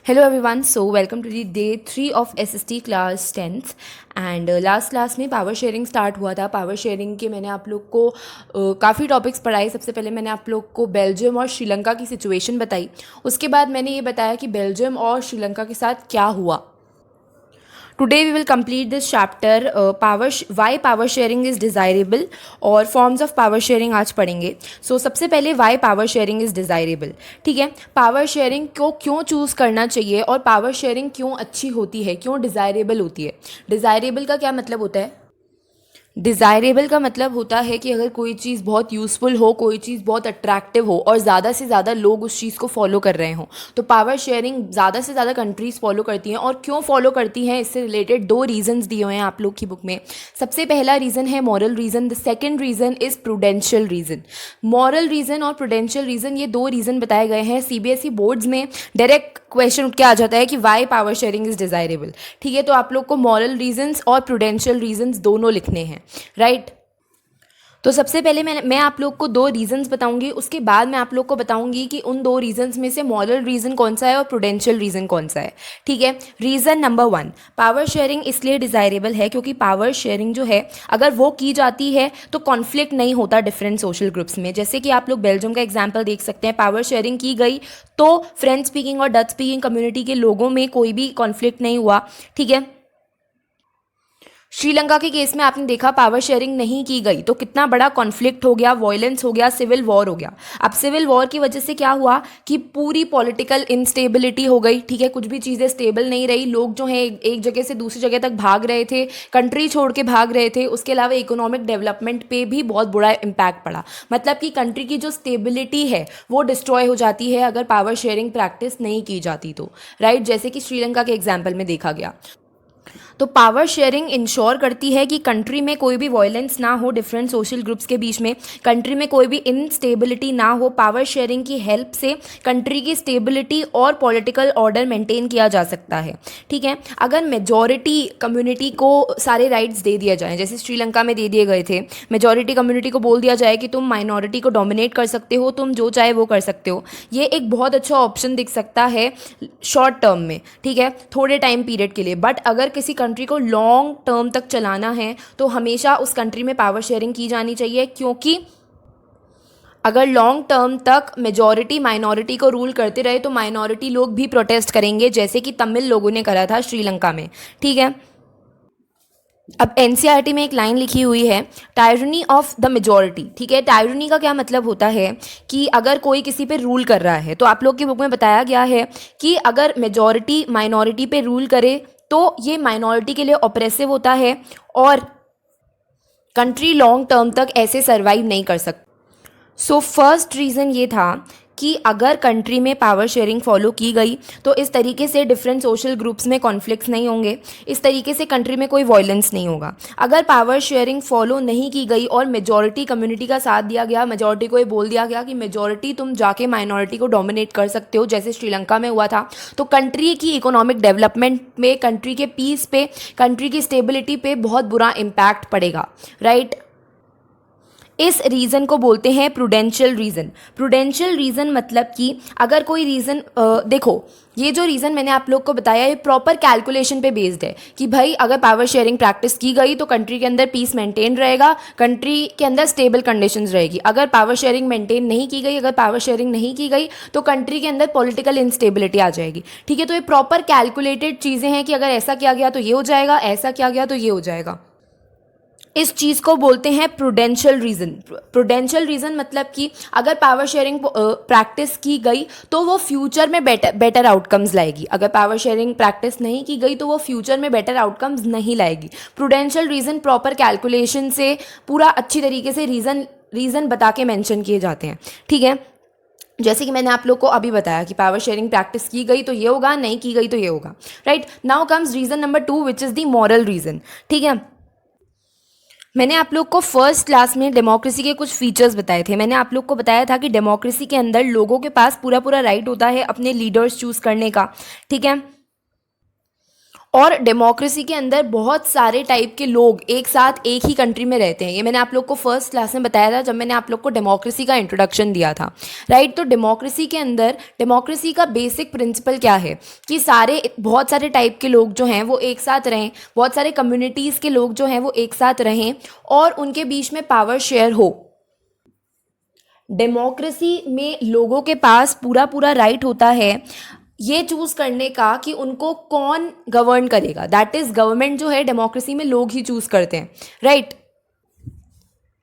Hello everyone, so welcome to the day 3 of SST class 10th and last class में power sharing start हुआ था। Power sharing के मैंने आप लोग को काफ़ी टॉपिक्स पढ़ाए। सबसे पहले मैंने आप लोग को बेल्जियम और श्रीलंका की सिचुएशन बताई। उसके बाद मैंने ये बताया कि बेल्जियम और श्रीलंका के साथ क्या हुआ। Today we will complete this chapter why power sharing is desirable और फॉर्म्स ऑफ पावर शेयरिंग आज पढ़ेंगे। सबसे पहले why power sharing is desirable. ठीक है, पावर शेयरिंग को क्यों चूज़ करना चाहिए और पावर शेयरिंग क्यों अच्छी होती है, क्यों डिज़ायरेबल होती है। डिज़ायरेबल का क्या मतलब होता है? डिज़ायरेबल का मतलब होता है कि अगर कोई चीज़ बहुत यूज़फुल हो, कोई चीज़ बहुत अट्रैक्टिव हो और ज़्यादा से ज़्यादा लोग उस चीज़ को फॉलो कर रहे हों, तो पावर शेयरिंग ज़्यादा से ज़्यादा कंट्रीज़ फॉलो करती हैं। और क्यों फॉलो करती हैं, इससे रिलेटेड 2 रीजंस दिए हुए हैं आप लोग की बुक में। सबसे पहला रीज़न है moral reason, the second reason is prudential reason. Moral reason और प्रूडेंशियल रीज़न, ये 2 रीज़न बताए गए हैं। CBSE बोर्ड्स में डायरेक्ट क्वेश्चन उठ के आ जाता है कि why power sharing is desirable. ठीक है, तो आप लोग को मॉरल रीजंस और प्रूडेंशियल रीजंस दोनों लिखने हैं, राइट। तो सबसे पहले मैं आप लोग को 2 रीजंस बताऊंगी, उसके बाद मैं आप लोग को बताऊंगी कि उन 2 रीजंस में से मॉरल रीजन कौन सा है और प्रूडेंशियल रीजन कौन सा है। ठीक है, रीजन नंबर 1, पावर शेयरिंग इसलिए डिज़ायरेबल है क्योंकि पावर शेयरिंग जो है अगर वो की जाती है तो कॉन्फ्लिक्ट नहीं होता डिफरेंट सोशल ग्रुप्स में। जैसे कि आप लोग बेल्जियम का एग्जाम्पल देख सकते हैं, पावर शेयरिंग की गई तो फ्रेंच स्पीकिंग और डच स्पीकिंग कम्युनिटी के लोगों में कोई भी कॉन्फ्लिक्ट नहीं हुआ। ठीक है, श्रीलंका के केस में आपने देखा पावर शेयरिंग नहीं की गई तो कितना बड़ा कॉन्फ्लिक्ट हो गया, वॉयलेंस हो गया, सिविल वॉर हो गया। अब सिविल वॉर की वजह से क्या हुआ कि पूरी पॉलिटिकल इंस्टेबिलिटी हो गई। ठीक है, कुछ भी चीज़ें स्टेबल नहीं रही, लोग जो हैं एक जगह से दूसरी जगह तक भाग रहे थे, कंट्री छोड़ के भाग रहे थे। उसके अलावा इकोनॉमिक डेवलपमेंट पे भी बहुत बुरा इम्पैक्ट पड़ा। मतलब कि कंट्री की जो स्टेबिलिटी है वो डिस्ट्रॉय हो जाती है अगर पावर शेयरिंग प्रैक्टिस नहीं की जाती तो, राइट। जैसे कि श्रीलंका के एग्जाम्पल में देखा गया। तो पावर शेयरिंग इंश्योर करती है कि कंट्री में कोई भी वायलेंस ना हो डिफरेंट सोशल ग्रुप्स के बीच में, कंट्री में कोई भी इनस्टेबिलिटी ना हो। पावर शेयरिंग की हेल्प से कंट्री की स्टेबिलिटी और पॉलिटिकल ऑर्डर मेंटेन किया जा सकता है। ठीक है, अगर मेजॉरिटी कम्युनिटी को सारे राइट्स दे दिया जाए, जैसे श्रीलंका में दे दिए गए थे, मेजॉरिटी कम्युनिटी को बोल दिया जाए कि तुम माइनॉरिटी को डोमिनेट कर सकते हो, तुम जो चाहे वो कर सकते हो, ये एक बहुत अच्छा ऑप्शन दिख सकता है शॉर्ट टर्म में। ठीक है, थोड़े टाइम पीरियड के लिए। बट अगर किसी कंट्री को लॉन्ग टर्म तक चलाना है तो हमेशा उस कंट्री में पावर शेयरिंग की जानी चाहिए, क्योंकि अगर लॉन्ग टर्म तक मेजॉरिटी माइनॉरिटी को रूल करते रहे तो माइनॉरिटी लोग भी प्रोटेस्ट करेंगे, जैसे कि तमिल लोगों ने करा था श्रीलंका में। ठीक है, अब एनसीईआरटी में एक लाइन लिखी हुई है, टायरनी ऑफ द मेजॉरिटी। ठीक है, टायरनी का क्या मतलब होता है कि अगर कोई किसी पे रूल कर रहा है, तो आप लोग की बुक में बताया गया है कि अगर मेजॉरिटी माइनॉरिटी पे रूल करे तो ये माइनॉरिटी के लिए ऑप्रेसिव होता है और कंट्री लॉन्ग टर्म तक ऐसे सर्वाइव नहीं कर सकती। फर्स्ट रीज़न ये था कि अगर कंट्री में पावर शेयरिंग फॉलो की गई तो इस तरीके से डिफरेंट सोशल ग्रुप्स में कॉन्फ्लिक्ट्स नहीं होंगे, इस तरीके से कंट्री में कोई वॉयलेंस नहीं होगा। अगर पावर शेयरिंग फॉलो नहीं की गई और मेजॉरिटी कम्युनिटी का साथ दिया गया, मेजॉरिटी को ये बोल दिया गया कि मेजॉरिटी तुम जाके माइनॉरिटी को डोमिनेट कर सकते हो, जैसे श्रीलंका में हुआ था, तो कंट्री की इकोनॉमिक डेवलपमेंट में, कंट्री के पीस पे, कंट्री की स्टेबिलिटी पे बहुत बुरा इम्पैक्ट पड़ेगा, राइट। इस रीज़न को बोलते हैं प्रूडेंशियल रीज़न। प्रूडेंशियल रीज़न मतलब कि अगर कोई रीज़न, देखो ये जो रीज़न मैंने आप लोग को बताया ये प्रॉपर कैलकुलेशन पे बेस्ड है कि भाई अगर पावर शेयरिंग प्रैक्टिस की गई तो कंट्री के अंदर पीस मेंटेन रहेगा, कंट्री के अंदर स्टेबल कंडीशंस रहेगी। अगर पावर शेयरिंग मेंटेन नहीं की गई, अगर पावर शेयरिंग नहीं की गई तो कंट्री के अंदर पॉलिटिकल इंस्टेबिलिटी आ जाएगी। ठीक है, तो ये प्रॉपर कैलकुलेटेड चीज़ें हैं कि अगर ऐसा किया गया तो ये हो जाएगा, ऐसा किया गया तो ये हो जाएगा। इस चीज़ को बोलते हैं प्रूडेंशियल रीज़न। प्रूडेंशियल रीज़न मतलब कि अगर पावर शेयरिंग प्रैक्टिस की गई तो वो फ्यूचर में बेटर आउटकम्स लाएगी, अगर पावर शेयरिंग प्रैक्टिस नहीं की गई तो वो फ्यूचर में बेटर आउटकम्स नहीं लाएगी। प्रूडेंशियल रीज़न प्रॉपर कैलकुलेशन से पूरा अच्छी तरीके से रीज़न बता के मेंशन किए जाते हैं। ठीक है, जैसे कि मैंने आप लोग को अभी बताया कि पावर शेयरिंग प्रैक्टिस की गई तो ये होगा, नहीं की गई तो ये होगा, right. Now comes reason number 2 which is the moral reason. ठीक है, मैंने आप लोग को फर्स्ट क्लास में डेमोक्रेसी के कुछ फीचर्स बताए थे। मैंने आप लोग को बताया था कि डेमोक्रेसी के अंदर लोगों के पास पूरा पूरा राइट होता है अपने लीडर्स चूज करने का। ठीक है, और डेमोक्रेसी के अंदर बहुत सारे टाइप के लोग एक साथ एक ही कंट्री में रहते हैं। ये मैंने आप लोग को फर्स्ट क्लास में बताया था जब मैंने आप लोग को डेमोक्रेसी का इंट्रोडक्शन दिया था, राइट। तो डेमोक्रेसी के अंदर डेमोक्रेसी का बेसिक प्रिंसिपल क्या है कि बहुत सारे टाइप के लोग जो हैं वो एक साथ रहें, बहुत सारे कम्युनिटीज़ के लोग जो हैं वो एक साथ रहें और उनके बीच में पावर शेयर हो। डेमोक्रेसी में लोगों के पास पूरा पूरा राइट होता है ये चूज करने का कि उनको कौन गवर्न करेगा। दैट इज गवर्नमेंट जो है डेमोक्रेसी में लोग ही चूज करते हैं, राइट।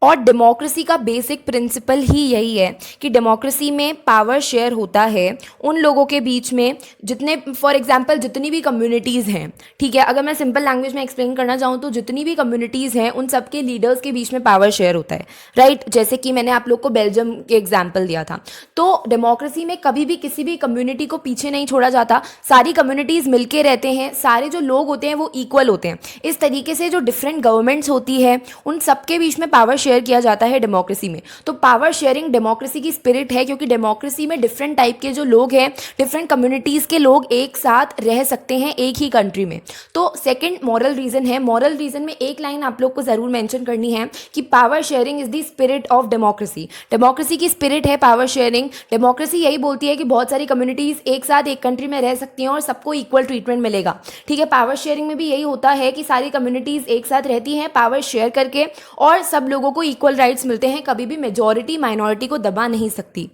और डेमोक्रेसी का बेसिक प्रिंसिपल ही यही है कि डेमोक्रेसी में पावर शेयर होता है उन लोगों के बीच में जितने, फॉर एग्जांपल जितनी भी कम्युनिटीज़ हैं, ठीक है, अगर मैं सिंपल लैंग्वेज में एक्सप्लेन करना चाहूँ तो जितनी भी कम्युनिटीज़ हैं उन सबके लीडर्स के बीच में पावर शेयर होता है, राइट। जैसे कि मैंने आप लोग को बेल्जियम के एग्जाम्पल दिया था। तो डेमोक्रेसी में कभी भी किसी भी कम्युनिटी को पीछे नहीं छोड़ा जाता, सारी कम्युनिटीज़ मिलके रहते हैं, सारे जो लोग होते हैं वो इक्वल होते हैं। इस तरीके से जो डिफरेंट गवर्नमेंट्स होती है उन सबके बीच में पावर शेयर किया जाता है डेमोक्रेसी में। तो पावर शेयरिंग डेमोक्रेसी की स्पिरिट है, क्योंकि डेमोक्रेसी में डिफरेंट टाइप के जो लोग हैं, डिफरेंट कम्युनिटीज़ के लोग एक साथ रह सकते हैं एक ही कंट्री में। तो सेकंड मॉरल रीज़न है। मॉरल रीज़न में एक लाइन आप लोग को ज़रूर मेंशन करनी है कि power sharing is the spirit of democracy. Democracy की स्पिरिट है पावर शेयरिंग। डेमोक्रेसी यही बोलती है कि बहुत सारी कम्युनिटीज़ एक साथ एक कंट्री में रह सकती हैं और सबको इक्वल ट्रीटमेंट मिलेगा, ठीक है। पावर शेयरिंग में भी यही होता है कि सारी कम्युनिटीज़ एक साथ रहती हैं पावर शेयर करके और सब लोगों को इक्वल राइट्स मिलते हैं, कभी भी मेजॉरिटी माइनॉरिटी को दबा नहीं सकती।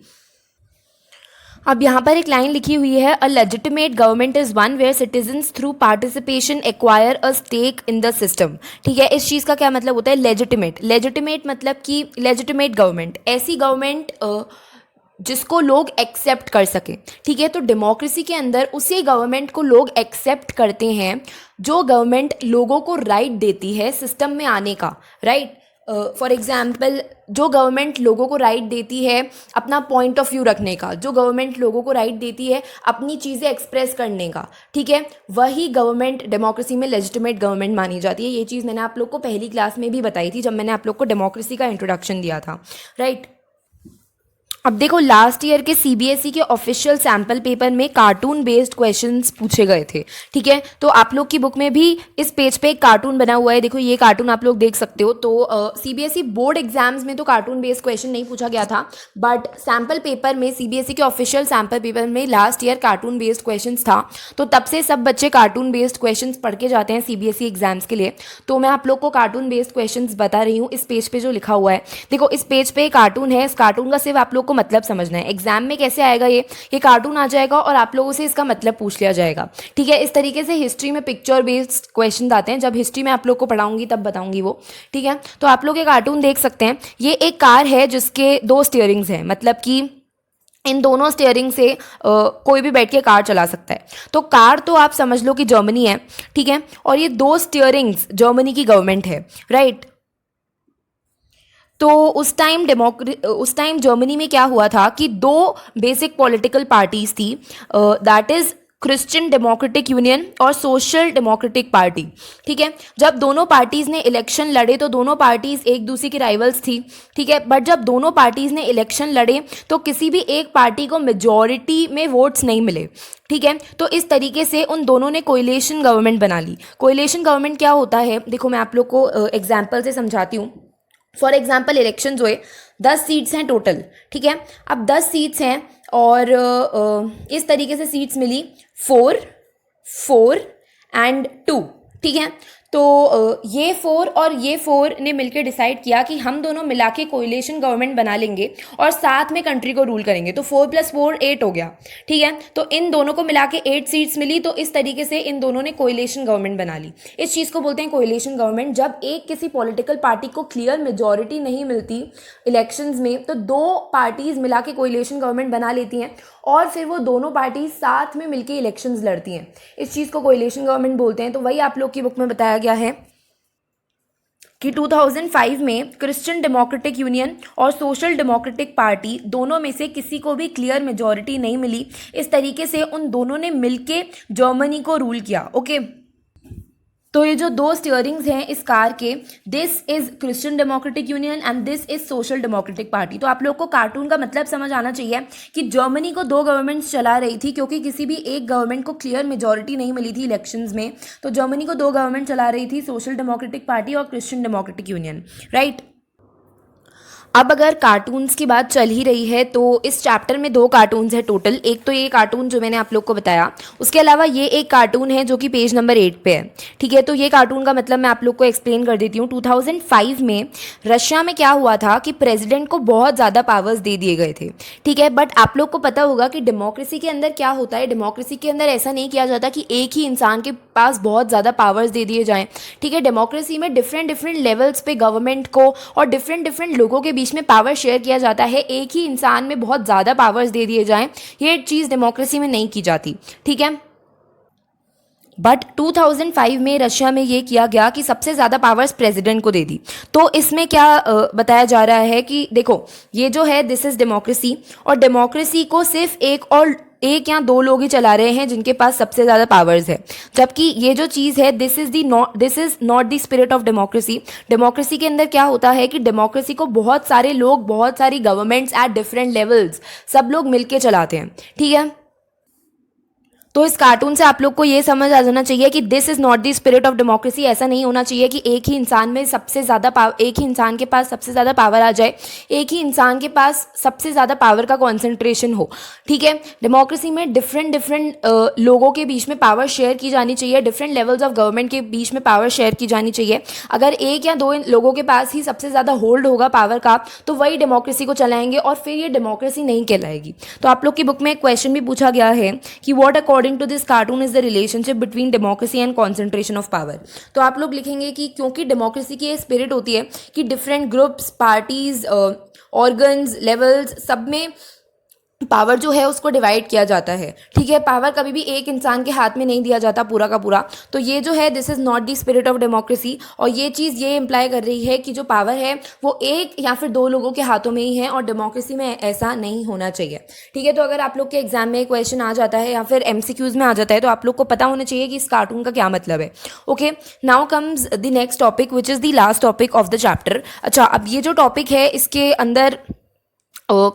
अब यहाँ पर एक लाइन लिखी हुई है, a legitimate government is one where citizens through participation acquire a stake in the system, ठीक है। इस चीज़ का क्या मतलब होता है लेजिटिमेट। लेजिटिमेट मतलब कि लेजिटिमेट गवर्नमेंट ऐसी गवर्नमेंट जिसको लोग एक्सेप्ट कर सकें, ठीक है। तो डेमोक्रेसी के अंदर उसी गवर्नमेंट को लोग एक्सेप्ट करते हैं जो गवर्नमेंट लोगों को राइट देती है सिस्टम में आने का, राइट। फॉर एग्जाम्पल जो गवर्नमेंट लोगों को राइट देती है अपना पॉइंट ऑफ व्यू रखने का, जो गवर्नमेंट लोगों को राइट देती है अपनी चीज़ें एक्सप्रेस करने का, ठीक है, वही गवर्नमेंट डेमोक्रेसी में लेजिटिमेट गवर्नमेंट मानी जाती है। ये चीज़ मैंने आप लोग को पहली क्लास में भी बताई थी जब मैंने आप लोग को डेमोक्रेसी का इंट्रोडक्शन दिया था, राइट। अब देखो लास्ट ईयर के सीबीएसई के ऑफिशियल सैम्पल पेपर में कार्टून बेस्ड क्वेश्चंस पूछे गए थे, ठीक है। तो आप लोग की बुक में भी इस पेज पे एक कार्टून बना हुआ है, देखो ये कार्टून आप लोग देख सकते हो। तो सीबीएसई बोर्ड एग्जाम्स में तो कार्टून बेस्ड क्वेश्चन नहीं पूछा गया था, बट सैम्पल पेपर में सीबीएसई के ऑफिशियल सैम्पल पेपर में last year cartoon based question था। तो तब से सब बच्चे कार्टून बेस्ड क्वेश्चन पढ़ के जाते हैं सीबीएसई एग्जाम्स के लिए। तो मैं आप लोग को कार्टून बेस्ड क्वेश्चन बता रही हूँ इस पेज पे जो लिखा हुआ है। देखो इस पेज पे कार्टून है, इस कार्टून का सिर्फ आप लोग को मतलब समझना है। एग्जाम में कैसे आएगा ये कार्टून आ जाएगा और आप लोगों से इसका मतलब पूछ लिया जाएगा, ठीक है। इस तरीके से हिस्ट्री में पिक्चर बेस्ड क्वेश्चन आते हैं, जब हिस्ट्री में आप लोग को पढ़ाऊंगी तब बताऊंगी वो, ठीक है। तो आप लोग ये कार्टून देख सकते हैं। ये एक कार है जिसके दो स्टीयरिंग्स हैं, मतलब कि इन दोनों स्टीयरिंग से कोई भी बैठ के कार चला सकता है। तो कार तो आप समझ लो कि जर्मनी है, ठीक है, और ये दो स्टीयरिंग्स जर्मनी की गवर्नमेंट है, राइट। तो उस टाइम जर्मनी में क्या हुआ था कि दो बेसिक पॉलिटिकल पार्टीज थी, that is Christian democratic union और सोशल डेमोक्रेटिक पार्टी, ठीक है। जब दोनों पार्टीज ने इलेक्शन लड़े तो दोनों पार्टीज एक दूसरे की राइवल्स थी, ठीक है। बट जब दोनों पार्टीज ने इलेक्शन लड़े तो किसी भी एक पार्टी को मेजॉरिटी में वोट्स नहीं मिले, ठीक है। तो इस तरीके से उन दोनों ने कोएलिशन गवर्नमेंट बना ली। कोएलिशन गवर्नमेंट क्या होता है, देखो मैं आप लोग को एग्जाम्पल से समझाती हूँ। फॉर एग्जाम्पल इलेक्शन हुए, 10 सीट्स हैं टोटल, ठीक है। अब 10 सीट्स हैं और इस तरीके से सीट्स मिली 4, 4 एंड 2, ठीक है। तो ये 4 और ये 4 ने मिलकर डिसाइड किया कि हम दोनों मिला के कोएलिशन गवर्नमेंट बना लेंगे और साथ में कंट्री को रूल करेंगे। तो 4 + 4 8 हो गया, ठीक है। तो इन दोनों को मिला के 8 सीट्स मिली, तो इस तरीके से इन दोनों ने कोएलिशन गवर्नमेंट बना ली। इस चीज़ को बोलते हैं कोएलिशन गवर्नमेंट। जब एक किसी पॉलिटिकल पार्टी को क्लियर मेजॉरिटी नहीं मिलती इलेक्शंस में तो दो पार्टीज मिला के कोएलिशन गवर्नमेंट बना लेती हैं और फिर वो दोनों पार्टी साथ में मिलके इलेक्शंस लड़ती हैं। इस चीज़ को कोएलिशन गवर्नमेंट बोलते हैं। तो वही आप लोग की बुक में बताया गया है कि 2005 में क्रिश्चियन डेमोक्रेटिक यूनियन और सोशल डेमोक्रेटिक पार्टी दोनों में से किसी को भी क्लियर मेजॉरिटी नहीं मिली। इस तरीके से उन दोनों ने मिलके जर्मनी को रूल किया, ओके। तो ये जो दो स्टीयरिंग्स हैं इस कार के, this is Christian democratic union and this is social democratic party. तो आप लोग को कार्टून का मतलब समझ आना चाहिए कि जर्मनी को दो गवर्नमेंट्स चला रही थी, क्योंकि किसी भी एक गवर्नमेंट को क्लियर मेजॉरिटी नहीं मिली थी इलेक्शंस में। तो जर्मनी को दो गवर्नमेंट चला रही थी, सोशल डेमोक्रेटिक पार्टी और क्रिश्चियन डेमोक्रेटिक यूनियन, राइट। अब अगर कार्टून्स की बात चल ही रही है तो इस चैप्टर में दो कार्टून्स है टोटल। एक तो ये कार्टून जो मैंने आप लोग को बताया, उसके अलावा ये एक कार्टून है जो कि पेज नंबर 8 पे है, ठीक है। तो ये कार्टून का मतलब मैं आप लोग को एक्सप्लेन कर देती हूँ। 2005 में रशिया में क्या हुआ था कि प्रेसिडेंट को बहुत ज़्यादा पावर्स दे दिए गए थे, ठीक है। बट आप लोग को पता होगा कि डेमोक्रेसी के अंदर क्या होता है, डेमोक्रेसी के अंदर ऐसा नहीं किया जाता कि एक ही इंसान के पास बहुत ज़्यादा पावर्स दे दिए जाएँ, ठीक है। डेमोक्रेसी में डिफरेंट डिफरेंट लेवल्स पे गवर्नमेंट को और डिफरेंट डिफरेंट लोगों के बीच में पावर शेयर किया जाता है। एक ही इंसान में बहुत ज़्यादा पावर्स दे दिए जाएं, ये चीज़ डेमोक्रेसी में नहीं की जाती, ठीक है। बट 2005 में रशिया में ये किया गया कि सबसे ज़्यादा पावर्स प्रेसिडेंट को दे दी। तो इसमें क्या बताया जा रहा है कि देखो, ये जो है दिस इज़ डेमोक्रेसी, और डेमोक्रेसी को सिर्फ एक या दो लोग ही चला रहे हैं जिनके पास सबसे ज़्यादा पावर्स है। जबकि ये जो चीज़ है this is not the spirit of democracy. Democracy के अंदर क्या होता है कि डेमोक्रेसी को बहुत सारे लोग, बहुत सारी गवर्नमेंट्स एट डिफरेंट लेवल्स, सब लोग मिलके चलाते हैं, ठीक है। तो इस कार्टून से आप लोग को ये समझ आ जाना चाहिए कि this is not the spirit of democracy. ऐसा नहीं होना चाहिए कि एक ही इंसान में सबसे ज़्यादा एक ही इंसान के पास सबसे ज़्यादा पावर आ जाए, एक ही इंसान के पास सबसे ज़्यादा पावर का कॉन्सेंट्रेशन हो, ठीक है। डेमोक्रेसी में डिफरेंट डिफरेंट लोगों के बीच में पावर शेयर की जानी चाहिए, डिफरेंट लेवल्स ऑफ गवर्नमेंट के बीच में पावर शेयर की जानी चाहिए। अगर एक या दो लोगों के पास ही सबसे ज़्यादा होल्ड होगा पावर का, तो वही डेमोक्रेसी को चलाएंगे और फिर ये डेमोक्रेसी नहीं कहलाएगी। तो आप लोग की बुक में एक क्वेश्चन भी पूछा गया है कि what according to this cartoon is the relationship between democracy and concentration of power. तो आप लोग लिखेंगे कि क्योंकि डेमोक्रेसी की ये स्पिरिट होती है कि different groups, parties, organs, levels, सब में पावर जो है उसको डिवाइड किया जाता है, ठीक है। पावर कभी भी एक इंसान के हाथ में नहीं दिया जाता पूरा का पूरा। तो ये जो है this is not the spirit of democracy, और ये चीज़ ये इम्प्लाई कर रही है कि जो पावर है वो एक या फिर दो लोगों के हाथों में ही है, और डेमोक्रेसी में ऐसा नहीं होना चाहिए, ठीक है। तो अगर आप लोग के एग्जाम में क्वेश्चन आ जाता है या फिर MCQs में आ जाता है तो आप लोग को पता होना चाहिए कि इस कार्टून का क्या मतलब है। Okay, now comes the next topic which is the last topic of the chapter. अच्छा, अब ये जो टॉपिक है इसके अंदर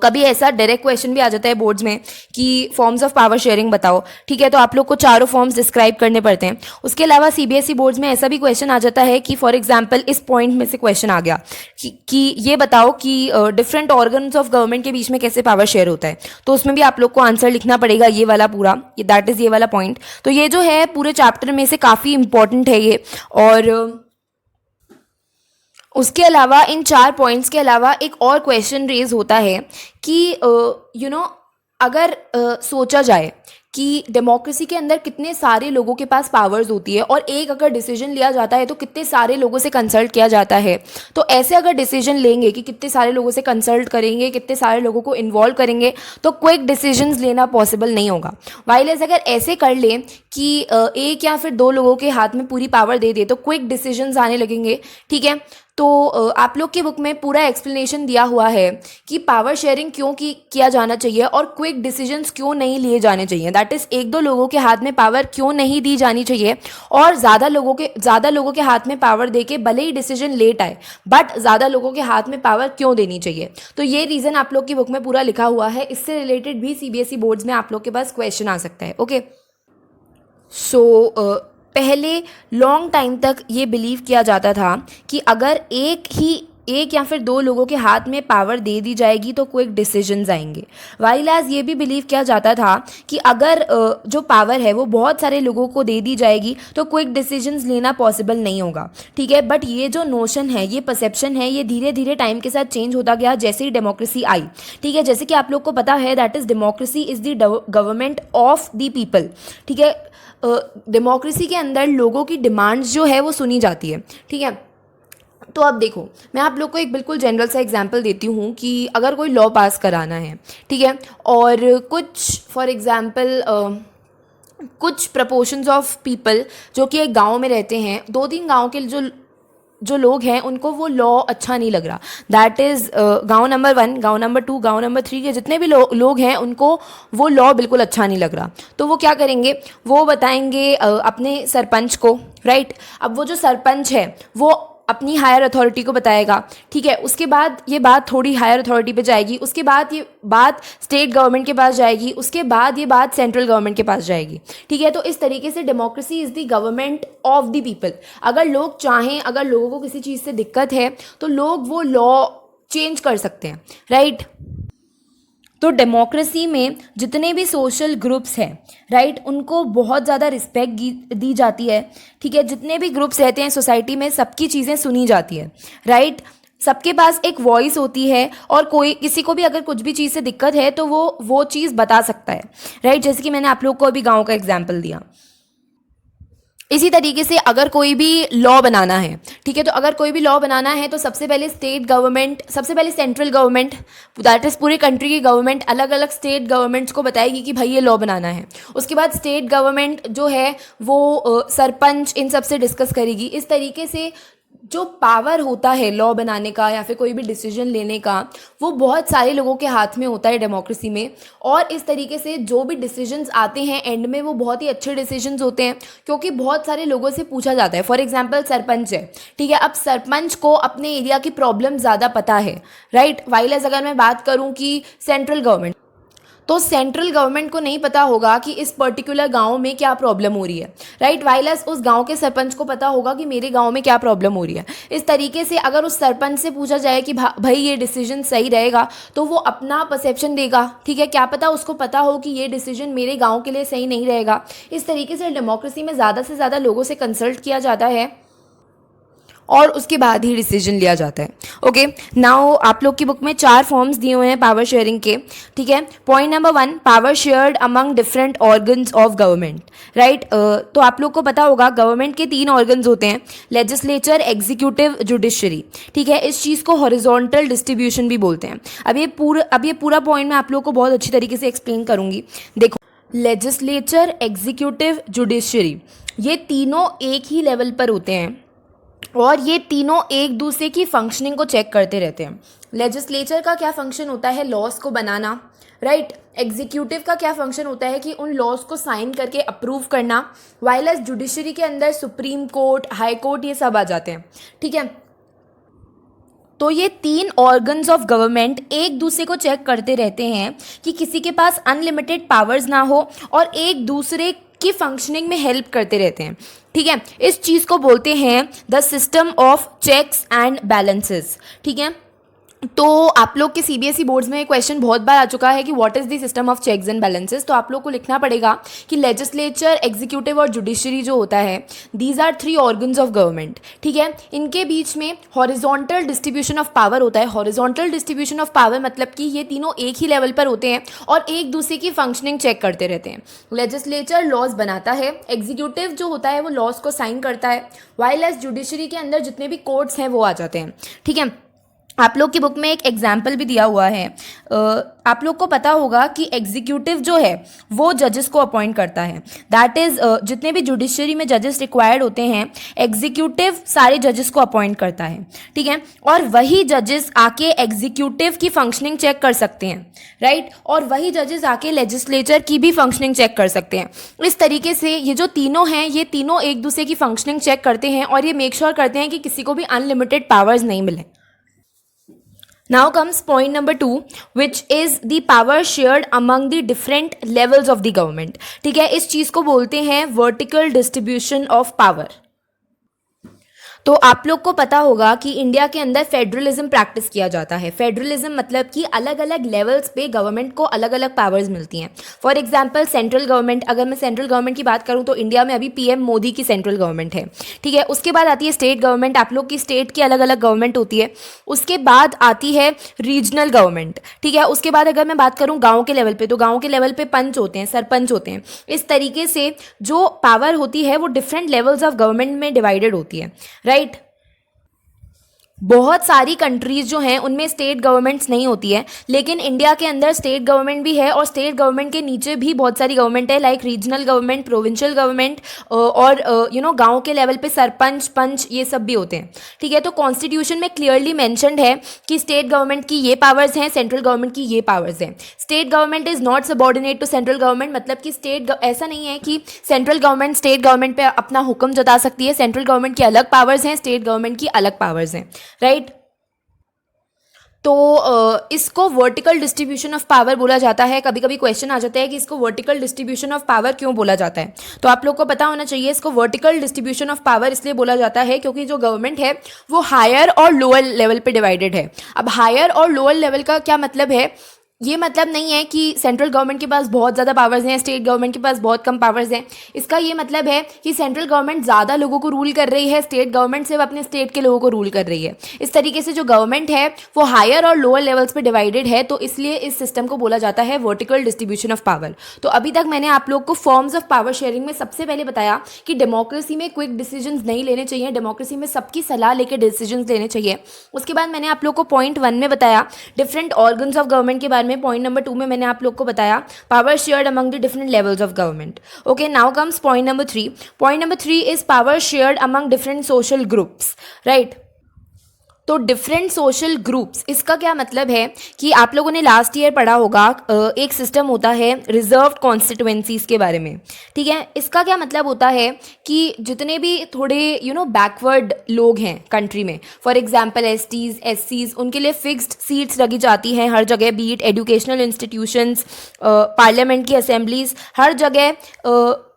कभी ऐसा डायरेक्ट क्वेश्चन भी आ जाता है बोर्ड्स में कि फॉर्म्स ऑफ पावर शेयरिंग बताओ, ठीक है। तो आप लोग को चारों फॉर्म्स डिस्क्राइब करने पड़ते हैं। उसके अलावा CBSE बोर्ड्स में ऐसा भी क्वेश्चन आ जाता है कि फॉर एग्जांपल इस पॉइंट में से क्वेश्चन आ गया कि ये बताओ कि डिफरेंट ऑर्गन्स ऑफ गवर्नमेंट के बीच में कैसे पावर शेयर होता है। तो उसमें भी आप लोग को आंसर लिखना पड़ेगा, ये वाला पूरा, ये दैट इज़ ये वाला पॉइंट। तो ये जो है पूरे चैप्टर में से काफ़ी इंपॉर्टेंट है ये। और उसके अलावा इन 4 पॉइंट्स के अलावा एक और क्वेश्चन रेज होता है कि अगर सोचा जाए कि डेमोक्रेसी के अंदर कितने सारे लोगों के पास पावर्स होती है और एक अगर डिसीजन लिया जाता है तो कितने सारे लोगों से कंसल्ट किया जाता है। तो ऐसे अगर डिसीजन लेंगे कि कितने सारे लोगों से कंसल्ट करेंगे, कितने सारे लोगों को इन्वॉल्व करेंगे, तो क्विक डिसीजंस लेना पॉसिबल नहीं होगा। वाइलेस अगर ऐसे कर लें कि एक या फिर दो लोगों के हाथ में पूरी पावर दे दे तो क्विक डिसीजंस आने लगेंगे, ठीक है। तो आप लोग की बुक में पूरा एक्सप्लेनेशन दिया हुआ है कि पावर शेयरिंग क्यों किया जाना चाहिए और क्विक डिसीजंस क्यों नहीं लिए जाने चाहिए। दैट इज़ एक दो लोगों के हाथ में पावर क्यों नहीं दी जानी चाहिए, और ज़्यादा लोगों के हाथ में पावर देके भले ही डिसीजन लेट आए बट ज़्यादा लोगों के हाथ में पावर क्यों देनी चाहिए। तो ये रीज़न आप लोग की बुक में पूरा लिखा हुआ है। इससे रिलेटेड भी CBSE बोर्ड्स में आप लोग के पास क्वेश्चन आ सकता है। ओके, सो पहले लॉन्ग टाइम तक ये बिलीव किया जाता था कि अगर एक या फिर दो लोगों के हाथ में पावर दे दी जाएगी तो क्विक डिसीजंस आएंगे। वाइल एज ये भी बिलीव किया जाता था कि अगर जो पावर है वो बहुत सारे लोगों को दे दी जाएगी तो क्विक डिसीजंस लेना पॉसिबल नहीं होगा, ठीक है। बट ये जो नोशन है, ये परसेप्शन है, ये धीरे धीरे टाइम के साथ चेंज होता गया जैसे ही डेमोक्रेसी आई, ठीक है। जैसे कि आप लोग को पता है that is democracy is the government of the people, ठीक है। डेमोक्रेसी के अंदर लोगों की डिमांड्स जो है वो सुनी जाती है, ठीक है। तो अब देखो, मैं आप लोग को एक बिल्कुल जनरल सा एग्जांपल देती हूँ कि अगर कोई लॉ पास कराना है, ठीक है, और कुछ फॉर एग्जांपल कुछ प्रपोर्शंस ऑफ पीपल जो कि एक गांव में रहते हैं, 2-3 गांव के जो जो लोग हैं उनको वो लॉ अच्छा नहीं लग रहा, दैट इज़ गांव नंबर 1, गांव नंबर 2, गांव नंबर 3 के जितने भी लोग हैं उनको वो लॉ बिल्कुल अच्छा नहीं लग रहा। तो वो क्या करेंगे, वो बताएंगे अपने सरपंच को, राइट। अब वो जो सरपंच है वो अपनी हायर अथॉरिटी को बताएगा, ठीक है। उसके बाद ये बात थोड़ी हायर अथॉरिटी पे जाएगी, उसके बाद ये बात स्टेट गवर्नमेंट के पास जाएगी, उसके बाद ये बात सेंट्रल गवर्नमेंट के पास जाएगी, ठीक है। तो इस तरीके से democracy is the government of the people. अगर लोग चाहें, अगर लोगों को किसी चीज़ से दिक्कत है तो लोग वो लॉ चेंज कर सकते हैं, राइट। तो डेमोक्रेसी में जितने भी सोशल ग्रुप्स हैं, राइट, उनको बहुत ज़्यादा रिस्पेक्ट दी जाती है, ठीक है। जितने भी ग्रुप्स रहते हैं सोसाइटी में सबकी चीज़ें सुनी जाती है, राइट। सबके पास एक वॉइस होती है और कोई किसी को भी अगर कुछ भी चीज़ से दिक्कत है तो वो चीज़ बता सकता है, राइट। जैसे कि मैंने आप लोग को अभी गाँव का एग्जाम्पल दिया। इसी तरीके से अगर कोई भी लॉ बनाना है, ठीक है, तो अगर कोई भी लॉ बनाना है तो सबसे पहले स्टेट गवर्नमेंट, सबसे पहले सेंट्रल गवर्नमेंट, दैट इज़ पूरी कंट्री की गवर्नमेंट अलग अलग स्टेट गवर्नमेंट्स को बताएगी कि भाई ये लॉ बनाना है। उसके बाद स्टेट गवर्नमेंट जो है वो सरपंच इन सब से डिस्कस करेगी। इस तरीके से जो पावर होता है लॉ बनाने का या फिर कोई भी डिसीजन लेने का, वो बहुत सारे लोगों के हाथ में होता है डेमोक्रेसी में। और इस तरीके से जो भी डिसीजंस आते हैं एंड में वो बहुत ही अच्छे डिसीजंस होते हैं, क्योंकि बहुत सारे लोगों से पूछा जाता है। फॉर एग्जांपल सरपंच है, ठीक है, अब सरपंच को अपने एरिया की प्रॉब्लम ज़्यादा पता है, राइट। वाइलेस अगर मैं बात करूँ कि सेंट्रल गवर्नमेंट, तो सेंट्रल गवर्नमेंट को नहीं पता होगा कि इस पर्टिकुलर गांव में क्या प्रॉब्लम हो रही है, राइट। वाइलस उस गांव के सरपंच को पता होगा कि मेरे गांव में क्या प्रॉब्लम हो रही है। इस तरीके से अगर उस सरपंच से पूछा जाए कि भाई ये डिसीजन सही रहेगा, तो वो अपना परसेप्शन देगा, ठीक है। क्या पता उसको पता हो कि ये डिसीजन मेरे गाँव के लिए सही नहीं रहेगा। इस तरीके से डेमोक्रेसी में ज़्यादा से ज़्यादा लोगों से कंसल्ट किया जाता है और उसके बाद ही डिसीजन लिया जाता है। ओके, नाउ आप लोग की बुक में 4 फॉर्म्स दिए हुए हैं पावर शेयरिंग के, ठीक है। Point number 1, power shared among different organs of government, right. तो आप लोग को पता होगा गवर्नमेंट के 3 ऑर्गन्स होते हैं, लेजिस्लेचर, एग्जीक्यूटिव, जुडिशरी, ठीक है। इस चीज़ को हॉरिजॉन्टल डिस्ट्रीब्यूशन भी बोलते हैं। अब ये पूरा पॉइंट मैं आप लोग को बहुत अच्छी तरीके से एक्सप्लेन करूंगी। देखो, लेजिस्लेचर, एग्जीक्यूटिव, जुडिशरी, ये तीनों एक ही लेवल पर होते हैं और ये तीनों एक दूसरे की फंक्शनिंग को चेक करते रहते हैं। लेजिस्लेचर का क्या फंक्शन होता है, लॉज को बनाना, राइट। एग्जीक्यूटिव का क्या फंक्शन होता है कि उन लॉज को साइन करके अप्रूव करना। वाइलस जुडिशरी के अंदर सुप्रीम कोर्ट, हाई कोर्ट, ये सब आ जाते हैं, ठीक है। तो ये 3 ऑर्गन्स ऑफ गवर्नमेंट एक दूसरे को चेक करते रहते हैं कि किसी के पास अनलिमिटेड पावर्स ना हो और एक दूसरे की फंक्शनिंग में हेल्प करते रहते हैं, ठीक है। इस चीज़ को बोलते हैं the system of checks and balances, ठीक है। तो आप लोग के सीबीएसई बोर्ड्स में क्वेश्चन बहुत बार आ चुका है कि what is the system of checks and balances. तो आप लोग को लिखना पड़ेगा कि लेजिस्लेचर, एग्जीक्यूटिव और जुडिशरी जो होता है, these are 3 organs of government, ठीक है। इनके बीच में हॉरिजॉन्टल डिस्ट्रीब्यूशन ऑफ पावर होता है। हॉरिजॉन्टल डिस्ट्रीब्यूशन ऑफ पावर मतलब कि ये तीनों एक ही लेवल पर होते हैं और एक दूसरे की फंक्शनिंग चेक करते रहते हैं। लेजिस्लेचर लॉज बनाता है, एग्जीक्यूटिव जो होता है वो लॉज को साइन करता है, वाइल एज जुडिशरी के अंदर जितने भी कोर्ट्स हैं वो आ जाते हैं, ठीक है। आप लोग की बुक में एक एग्जाम्पल भी दिया हुआ है। आप लोग को पता होगा कि एग्जीक्यूटिव जो है वो जजेस को अपॉइंट करता है, दैट इज़ जितने भी जुडिशरी में जजेस रिक्वायर्ड होते हैं, एग्जीक्यूटिव सारे जजेस को अपॉइंट करता है, ठीक है। और वही जजेस आके एग्जीक्यूटिव की फंक्शनिंग चेक कर सकते हैं, राइट। और वही जजेस आके लेजिस्लेचर की भी फंक्शनिंग चेक कर सकते हैं। इस तरीके से ये जो तीनों हैं, ये तीनों एक दूसरे की फंक्शनिंग चेक करते हैं और ये मेक श्योर करते हैं कि किसी को भी अनलिमिटेड पावर्स नहीं मिले। Now comes point number 2, which is the power shared among the different levels of the government, ठीक है। इस चीज़ को बोलते हैं vertical distribution of power। तो आप लोग को पता होगा कि इंडिया के अंदर फेडरलिज्म प्रैक्टिस किया जाता है। फेडरलिज्म मतलब कि अलग अलग लेवल्स पे गवर्नमेंट को अलग अलग पावर्स मिलती हैं। फॉर एग्जांपल सेंट्रल गवर्नमेंट, अगर मैं सेंट्रल गवर्नमेंट की बात करूं तो इंडिया में अभी पीएम मोदी की सेंट्रल गवर्नमेंट है, ठीक है। उसके बाद आती है स्टेट गवर्नमेंट, आप लोग की स्टेट की अलग अलग गवर्नमेंट होती है। उसके बाद आती है रीजनल गवर्नमेंट, ठीक है। उसके बाद अगर मैं बात करूँ गाँव के लेवल पर, तो गाँव के लेवल पर पंच होते हैं, सरपंच होते हैं। इस तरीके से जो पावर होती है वो डिफरेंट लेवल्स ऑफ गवर्नमेंट में डिवाइडेड होती है, राइट। बहुत सारी कंट्रीज़ जो हैं उनमें स्टेट गवर्नमेंट्स नहीं होती है, लेकिन इंडिया के अंदर स्टेट गवर्नमेंट भी है और स्टेट गवर्नमेंट के नीचे भी बहुत सारी गवर्नमेंट है, like regional government, provincial government और गांव के लेवल पे सरपंच पंच ये सब भी होते हैं। ठीक है, तो कॉन्स्टिट्यूशन में क्लियरली मैंशनड है कि स्टेट गवर्नमेंट की ये पावर्स हैं, सेंट्रल गवर्नमेंट की ये पावर्स हैं। State government is not subordinate to central government, मतलब कि ऐसा नहीं है कि सेंट्रल गवर्नमेंट स्टेट गवर्नमेंट पे अपना हुक्म जता सकती है। सेंट्रल गवर्नमेंट की अलग पावर्स हैं, स्टेट गवर्नमेंट की अलग पावर्स हैं, राइट। तो इसको वर्टिकल डिस्ट्रीब्यूशन ऑफ पावर बोला जाता है। कभी कभी क्वेश्चन आ जाता है कि इसको वर्टिकल डिस्ट्रीब्यूशन ऑफ पावर क्यों बोला जाता है, तो आप लोग को पता होना चाहिए इसको वर्टिकल डिस्ट्रीब्यूशन ऑफ पावर इसलिए बोला जाता है क्योंकि जो गवर्नमेंट है वो हायर और लोअर लेवल पे डिवाइडेड है। अब हायर और लोअर लेवल का क्या मतलब है, ये मतलब नहीं है कि सेंट्रल गवर्नमेंट के पास बहुत ज़्यादा पावर्स हैं, स्टेट गवर्नमेंट के पास बहुत कम पावर्स हैं। इसका ये मतलब है कि सेंट्रल गवर्नमेंट ज़्यादा लोगों को रूल कर रही है, स्टेट गवर्नमेंट सिर्फ अपने स्टेट के लोगों को रूल कर रही है। इस तरीके से जो गवर्नमेंट है वो हायर और लोअर लेवल्स पे डिवाइडेड है, तो इसलिए इस सिस्टम को बोला जाता है वर्टिकल डिस्ट्रीब्यूशन ऑफ पावर। तो अभी तक मैंने आप लोग को फॉर्म्स ऑफ पावर शेयरिंग में सबसे पहले बताया कि डेमोक्रेसी में क्विक डिसीजन नहीं लेने चाहिए, डेमोक्रेसी में सबकी सलाह लेकर डिसीजन लेने चाहिए। उसके बाद मैंने आप लोग को पॉइंट 1 में बताया डिफरेंट ऑर्गन्स ऑफ गवर्नमेंट के बारे में, पॉइंट नंबर 2 में मैंने आप लोग को बताया power shared among the different levels of government. Okay, now comes point number 3। Point number 3 is power shared among different social groups, right. तो डिफरेंट सोशल ग्रुप्स, इसका क्या मतलब है कि आप लोगों ने लास्ट ईयर पढ़ा होगा एक सिस्टम होता है रिजर्व्ड कॉन्स्टिट्यूएंसीज के बारे में। ठीक है, इसका क्या मतलब होता है कि जितने भी थोड़े बैकवर्ड लोग हैं कंट्री में, फॉर एग्जांपल एसटीज एससीज, उनके लिए फिक्स्ड सीट्स लगी जाती हैं हर जगह, बीट एजुकेशनल इंस्टीट्यूशंस, पार्लियामेंट की असेंबलीज, हर जगह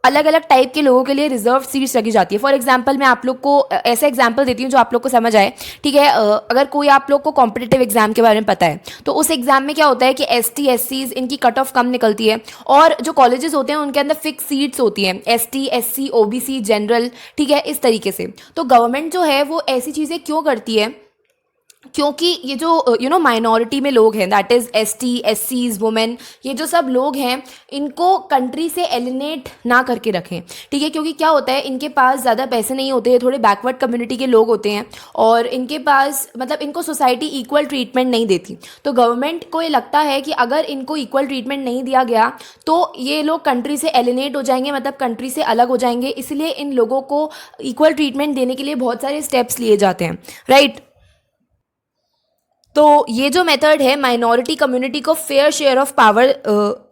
अलग अलग टाइप के लोगों के लिए रिजर्व सीट्स रखी जाती है। फॉर एग्जांपल मैं आप लोग को ऐसा एग्जांपल देती हूँ जो आप लोग को समझ आए। ठीक है, अगर कोई आप लोग को कॉम्पिटिटिव एग्जाम के बारे में पता है तो उस एग्जाम में क्या होता है कि एसटी एससीज इनकी कट ऑफ कम निकलती है और जो कॉलेजेस होते हैं उनके अंदर फिक्स सीट्स होती हैं, एसटी एससी ओबीसी जनरल। ठीक है, इस तरीके से तो गवर्नमेंट जो है वो ऐसी चीज़ें क्यों करती है, क्योंकि ये जो माइनॉरिटी में लोग हैं, दैट इज़ एसटी एससीज वुमेन, ये जो सब लोग हैं इनको कंट्री से एलिनेट ना करके रखें। ठीक है, क्योंकि क्या होता है इनके पास ज़्यादा पैसे नहीं होते हैं, थोड़े बैकवर्ड कम्युनिटी के लोग होते हैं और इनके पास मतलब इनको सोसाइटी इक्वल ट्रीटमेंट नहीं देती। तो गवर्नमेंट को ये लगता है कि अगर इनको इक्वल ट्रीटमेंट नहीं दिया गया तो ये लोग कंट्री से एलिनेट हो जाएंगे, मतलब कंट्री से अलग हो जाएंगे। इसलिए इन लोगों को इक्वल ट्रीटमेंट देने के लिए बहुत सारे स्टेप्स लिए जाते हैं, राइट। तो ये जो मेथड है माइनॉरिटी कम्युनिटी को फेयर शेयर ऑफ पावर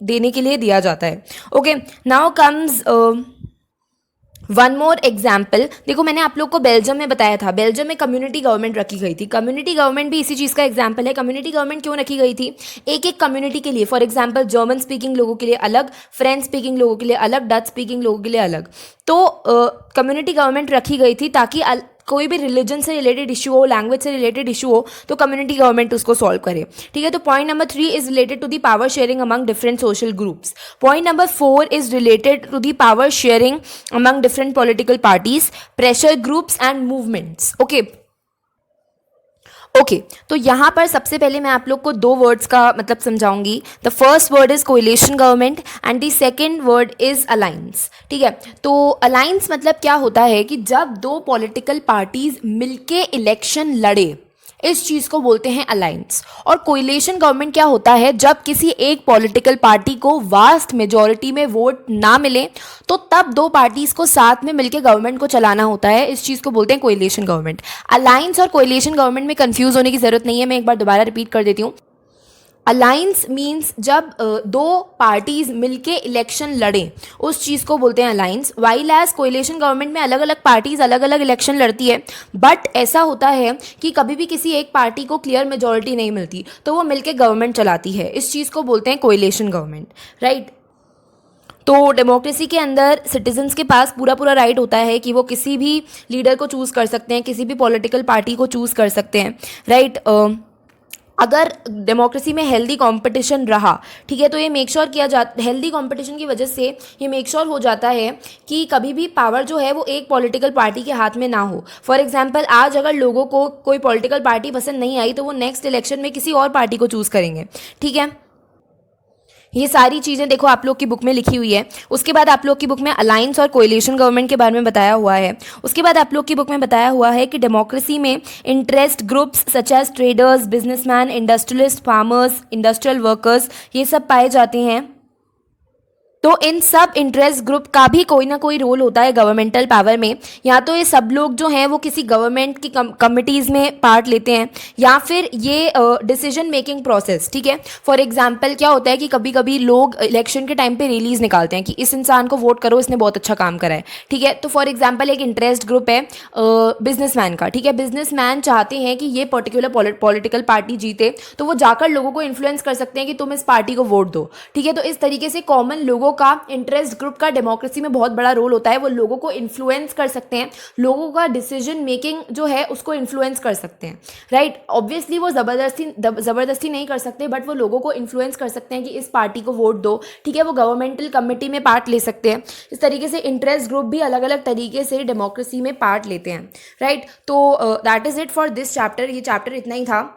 देने के लिए दिया जाता है। Okay, now comes one more example. देखो मैंने आप लोग को बेल्जियम में बताया था, बेल्जियम में कम्युनिटी गवर्नमेंट रखी गई थी। कम्युनिटी गवर्नमेंट भी इसी चीज़ का एग्जाम्पल है। कम्युनिटी गवर्नमेंट क्यों रखी गई थी, एक एक कम्युनिटी के लिए, फॉर एग्जाम्पल जर्मन स्पीकिंग लोगों के लिए अलग, फ्रेंच स्पीकिंग लोगों के लिए अलग, डच स्पीकिंग लोगों के लिए अलग। तो कम्युनिटी गवर्नमेंट रखी गई थी ताकि कोई भी रिलीजन से रिलेटेड इशू हो, लैंग्वेज से रिलेटेड इशू हो तो कम्युनिटी गवर्नमेंट उसको सॉल्व करे। ठीक है, तो point number 3 is related to the power sharing among different social groups. Point number 4 is related to the power sharing among different political parties, pressure groups and movements. Okay, तो यहाँ पर सबसे पहले मैं आप लोग को 2 वर्ड्स का मतलब समझाऊंगी। The first word is coalition government and the second word is alliance. ठीक है, तो अलायंस मतलब क्या होता है कि जब 2 पॉलिटिकल पार्टीज मिलके इलेक्शन लड़े, इस चीज़ को बोलते हैं अलायंस। और कोएलिशन गवर्नमेंट क्या होता है, जब किसी एक पॉलिटिकल पार्टी को वास्ट मेजॉरिटी में वोट ना मिले तो तब 2 पार्टीज को साथ में मिलकर गवर्नमेंट को चलाना होता है, इस चीज़ को बोलते हैं कोएलिशन गवर्नमेंट। अलायंस और कोएलिशन गवर्नमेंट में कंफ्यूज होने की जरूरत नहीं है, मैं एक बार दोबारा रिपीट कर देती हूँ। अलायंस मीन्स जब 2 पार्टीज मिलके इलेक्शन लड़े, उस चीज़ को बोलते हैं alliance. While as coalition government में अलग अलग पार्टीज अलग अलग इलेक्शन लड़ती है, बट ऐसा होता है कि कभी भी किसी एक पार्टी को क्लियर मेजॉरिटी नहीं मिलती तो वो मिलके गवर्नमेंट चलाती है, इस चीज़ को बोलते हैं कोएलिशन गवर्नमेंट, राइट। तो डेमोक्रेसी के अंदर सिटीजन्स के पास पूरा पूरा राइट होता है कि वो किसी भी लीडर को चूज़ कर सकते हैं, किसी भी पॉलिटिकल पार्टी को चूज़ कर सकते हैं, राइट। अगर डेमोक्रेसी में हेल्दी कंपटीशन रहा, ठीक है, तो ये मेक श्योर किया जाता, हेल्दी कंपटीशन की वजह से ये मेक श्योर हो जाता है कि कभी भी पावर जो है वो एक पॉलिटिकल पार्टी के हाथ में ना हो। फॉर एग्जांपल आज अगर लोगों को कोई पॉलिटिकल पार्टी पसंद नहीं आई तो वो नेक्स्ट इलेक्शन में किसी और पार्टी को चूज़ करेंगे। ठीक है, ये सारी चीज़ें देखो आप लोग की बुक में लिखी हुई है। उसके बाद आप लोग की बुक में अलायंस और कोएलिशन गवर्नमेंट के बारे में बताया हुआ है। उसके बाद आप लोग की बुक में बताया हुआ है कि डेमोक्रेसी में interest groups such as traders, businessman, industrialist, farmers, industrial workers, ये सब पाए जाते हैं। तो इन सब इंटरेस्ट ग्रुप का भी कोई ना कोई रोल होता है गवर्नमेंटल पावर में। या तो ये सब लोग जो हैं वो किसी गवर्नमेंट की कमिटीज़ में पार्ट लेते हैं, या फिर ये डिसीजन मेकिंग प्रोसेस, ठीक है। फॉर एग्जांपल क्या होता है कि कभी कभी लोग इलेक्शन के टाइम पे रिलीज निकालते हैं कि इस इंसान को वोट करो, इसने बहुत अच्छा काम करा है, ठीक है। तो फॉर एग्जाम्पल एक इंटरेस्ट ग्रुप है बिजनेसमैन का, ठीक है। बिजनेसमैन चाहते हैं कि ये पर्टिकुलर पॉलिटिकल पार्टी जीते, तो वो जाकर लोगों को इन्फ्लुएंस कर सकते हैं कि तुम इस पार्टी को वोट दो, ठीक है। तो इस तरीके से कॉमन लोगों का इंटरेस्ट ग्रुप का डेमोक्रेसी में बहुत बड़ा रोल होता है। वो लोगों को इन्फ्लुएंस कर सकते हैं, लोगों का डिसीजन मेकिंग जो है उसको इन्फ्लुएंस कर सकते हैं, राइट। ऑब्वियसली वो ज़बरदस्ती नहीं कर सकते, बट वो लोगों को इन्फ्लुएंस कर सकते हैं कि इस पार्टी को वोट दो, ठीक है। वो गवर्नमेंटल कमिटी में पार्ट ले सकते हैं। इस तरीके से इंटरेस्ट ग्रुप भी अलग अलग तरीके से डेमोक्रेसी में पार्ट लेते हैं, राइट। तो that is it for this chapter. ये चैप्टर इतना ही था।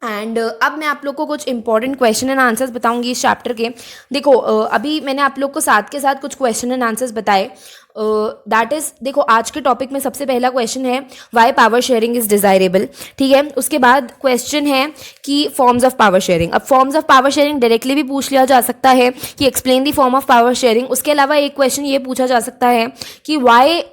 एंड अब मैं आप लोग को कुछ इंपॉर्टेंट क्वेश्चन एंड आंसर्स बताऊंगी इस चैप्टर के। देखो अभी मैंने आप लोग को साथ के साथ कुछ क्वेश्चन एंड आंसर्स बताए। दैट इज़, देखो आज के टॉपिक में सबसे पहला क्वेश्चन है why power sharing is desirable, ठीक है। उसके बाद क्वेश्चन है कि फॉर्म्स ऑफ पावर शेयरिंग। अब forms of power sharing directly भी पूछ लिया जा सकता है कि explain the form of power sharing. उसके अलावा एक क्वेश्चन ये पूछा जा सकता है कि why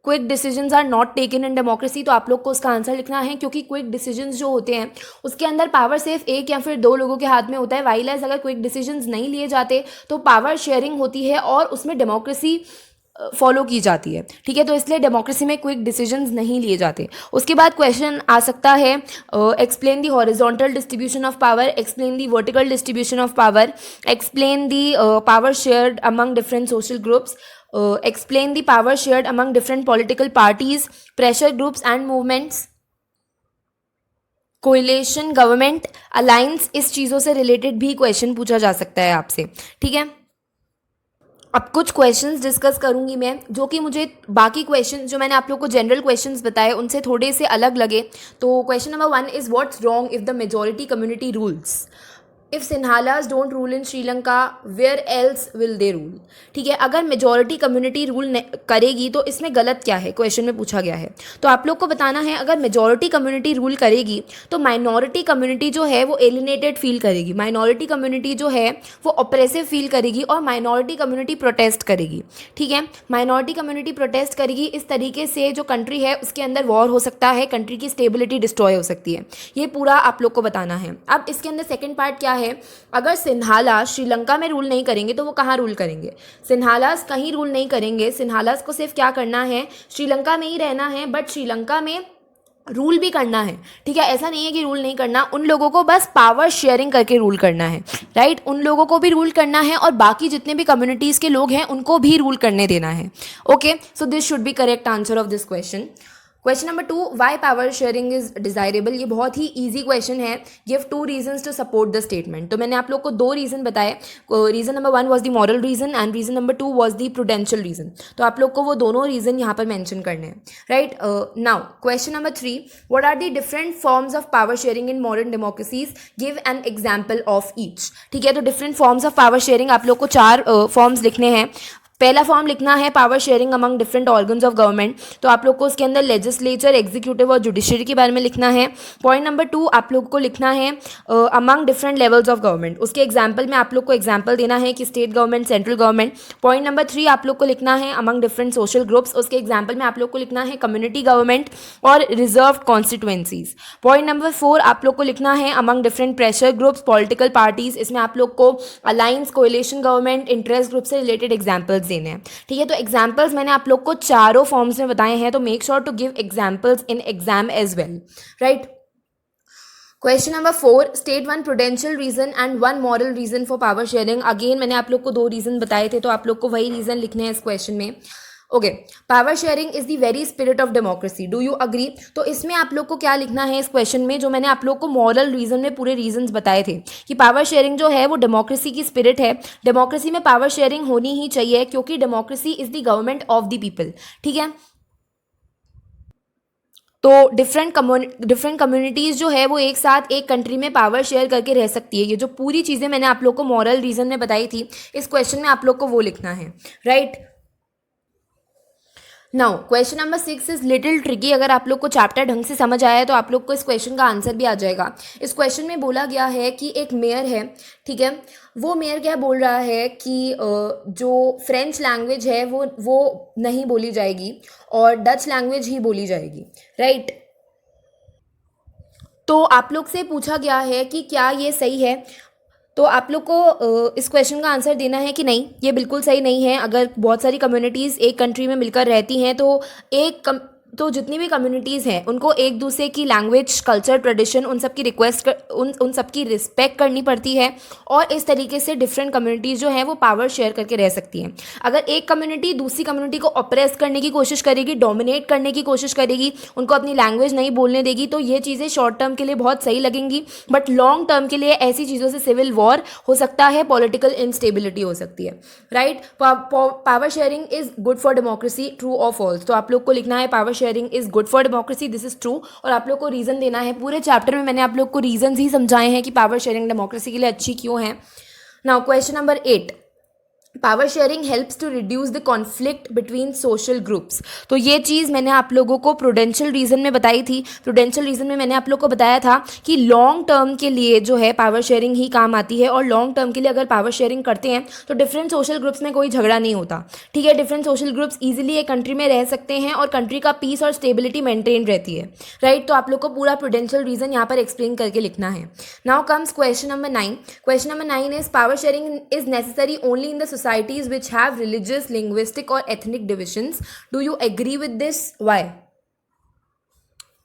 quick decisions are not taken in democracy. तो आप लोग को उसका आंसर लिखना है, क्योंकि क्विक डिसीजंस जो होते हैं उसके अंदर पावर सिर्फ एक या फिर दो लोगों के हाथ में होता है। वाइलेस अगर क्विक डिसीजंस नहीं लिए जाते तो पावर शेयरिंग होती है और उसमें डेमोक्रेसी फॉलो की जाती है, ठीक है। तो इसलिए डेमोक्रेसी में क्विक डिसीजंस नहीं लिए जाते। उसके बाद क्वेश्चन आ सकता है explain the horizontal distribution of power, explain the vertical distribution of power, explain the power shared among different social groups, explain the power shared among different political parties, pressure groups and movements, coalition government, alliance. इस चीज़ों से related भी question पूछा जा सकता है आपसे, ठीक है। अब कुछ क्वेश्चंस डिस्कस करूंगी मैं जो कि मुझे बाकी क्वेश्चन जो मैंने आप लोग को जनरल क्वेश्चंस बताए उनसे थोड़े से अलग लगे। तो question number 1 is what's wrong if the majority community rules. If Sinhalas don't rule in Sri Lanka where else will they rule, ठीक है। अगर मेजॉरिटी कम्युनिटी रूल करेगी तो इसमें गलत क्या है, क्वेश्चन में पूछा गया है। तो आप लोग को बताना है अगर मेजॉरिटी कम्युनिटी रूल करेगी तो माइनॉरिटी कम्युनिटी जो है वो एलिनेटेड फील करेगी, माइनॉरिटी कम्युनिटी जो है वो ऑप्रेसिव फील करेगी और माइनॉरिटी कम्युनिटी प्रोटेस्ट करेगी, ठीक है। माइनॉरिटी कम्युनिटी प्रोटेस्ट करेगी, इस तरीके से जो कंट्री है उसके अंदर वॉर हो सकता है, कंट्री की स्टेबिलिटी डिस्ट्रॉय हो सकती है। ये पूरा आप लोग को बताना है। अब इसके अंदर सेकेंड पार्ट क्या है, अगर सिन्हालास श्रीलंका में रूल नहीं करेंगे तो वो कहाँ रूल करेंगे। सिन्हालास कहीं रूल नहीं करेंगे, सिन्हालास को सिर्फ क्या करना है, श्रीलंका में ही रहना है, बट श्रीलंका में रूल भी करना है, ठीक है। ऐसा नहीं है कि रूल नहीं करना, उन लोगों को बस पावर शेयरिंग करके रूल करना है, राइट। उन लोगों को भी रूल करना है और बाकी जितने भी कम्युनिटीज़ के लोग हैं उनको भी रूल करने देना है, okay. So this should be correct answer of this question. Question number 2, why power sharing is desirable. ये बहुत ही इजी क्वेश्चन है। Give 2 reasons to support the statement. तो मैंने आप लोग को 2 रीजन बताए। Reason number 1 was the moral reason and reason number 2 was the prudential reason. तो आप लोग को वो दोनों रीजन यहाँ पर मेंशन करने हैं, right. Now question number 3, what are the different forms of power sharing in modern democracies, give an example of each, ठीक है। तो different forms of power sharing आप लोग को 4 फॉर्म्स लिखने हैं। पहला फॉर्म लिखना है power sharing among different organs of government. तो आप लोग को उसके अंदर लेजिस्लेचर, एग्जीक्यूटिव और जुडिशरी के बारे में लिखना है। पॉइंट नंबर 2 आप लोग को लिखना है among different levels of government. उसके एग्जाम्पल में आप लोग को एग्जाम्पल देना है कि state government, central government. Point number 3 आप लोग को लिखना है अमंग डिफरेंट सोशल ग्रुप्स। उसके एग्जाम्पल में आप लोग को लिखना है कम्युनिटी गवर्नमेंट और रिजर्व कॉन्स्टिट्यूएंसीज। पॉइंट नंबर 4 आप लोग को लिखना है among different pressure groups, political parties. इसमें आप लोग को alliance, coalition government, interest group से रिलेटेड एग्जाम्पल्स देने हैं, ठीक है। तो एग्जाम्पल्स मैंने आप लोग को चारों फॉर्म्स में बताए हैं, तो make sure to give examples in exam as well, right. Question number 4, state 1 prudential reason and 1 moral reason for power sharing. Again मैंने आप लोग को 2 रीजन बताए थे, तो आप लोग को वही रीजन लिखने हैं इस क्वेश्चन में, okay. Power sharing is the very spirit of democracy, do you agree. तो इसमें आप लोग को क्या लिखना है इस क्वेश्चन में, जो मैंने आप लोग को मॉरल रीजन में पूरे रीजंस बताए थे कि पावर शेयरिंग जो है वो डेमोक्रेसी की स्पिरिट है। डेमोक्रेसी में पावर शेयरिंग होनी ही चाहिए क्योंकि democracy is the government of the people, ठीक है। तो डिफरेंट कम्युनिटीज़ जो है वो एक साथ एक कंट्री में पावर शेयर करके रह सकती है। ये जो पूरी चीज़ें मैंने आप लोग को मॉरल रीज़न में बताई थी, इस क्वेश्चन में आप लोग को वो लिखना है, right. Now question number 6 is little tricky. अगर आप लोग को चैप्टर ढंग से समझ आया है तो आप लोग को इस क्वेश्चन का आंसर भी आ जाएगा। इस क्वेश्चन में बोला गया है कि एक मेयर है, ठीक है, वो मेयर क्या बोल रहा है कि जो फ्रेंच लैंग्वेज है वो नहीं बोली जाएगी और डच लैंग्वेज ही बोली जाएगी, राइट। तो आप लोग से पूछा गया है कि क्या ये सही है, तो आप लोग को इस क्वेश्चन का आंसर देना है कि नहीं, ये बिल्कुल सही नहीं है। अगर बहुत सारी कम्युनिटीज़ एक कंट्री में मिलकर रहती हैं तो जितनी भी कम्युनिटीज़ हैं उनको एक दूसरे की लैंग्वेज, कल्चर, ट्रेडिशन, उन सब की उन सब की रिस्पेक्ट करनी पड़ती है और इस तरीके से डिफरेंट कम्युनिटीज़ जो हैं वो पावर शेयर करके रह सकती हैं। अगर एक कम्युनिटी दूसरी कम्युनिटी को ऑप्रेस करने की कोशिश करेगी, डोमिनेट करने की कोशिश करेगी, उनको अपनी लैंग्वेज नहीं बोलने देगी, तो ये चीज़ें शॉर्ट टर्म के लिए बहुत सही लगेंगी, बट लॉन्ग टर्म के लिए ऐसी चीज़ों से सिविल वॉर हो सकता है, पॉलिटिकल इंस्टेबिलिटी हो सकती है, right. Power sharing is good for democracy, true और फॉल्स। तो आप लोग को लिखना है power sharing is good for democracy, this is true, और आप लोग को रीजन देना है। पूरे चैप्टर में मैंने आप लोग को रीजन ही समझाए हैं कि पावर शेयरिंग डेमोक्रेसी के लिए अच्छी क्यों है। Now question number 8, power sharing helps to reduce the conflict between social groups. तो ये चीज़ मैंने आप लोगों को प्रूडेंशियल रीजन में बताई थी। प्रूडेंशियल रीजन में मैंने आप लोग को बताया था कि लॉन्ग टर्म के लिए जो है पावर शेयरिंग ही काम आती है, और लॉन्ग टर्म के लिए अगर पावर शेयरिंग करते हैं तो डिफरेंट सोशल ग्रुप्स में कोई झगड़ा नहीं होता, ठीक है। डिफरेंट सोशल ग्रुप्स ईजिली एक कंट्री में रह सकते हैं और कंट्री का पीस और स्टेबिलिटी मेंटेन रहती है, राइट। तो आप लोग को पूरा प्रूडेंशियल रीजन यहाँ पर एक्सप्लेन करके लिखना है। Now comes question number 9। Question number 9 is power sharing is necessary only in the societies which have religious, linguistic or ethnic divisions. Do you agree with this? Why?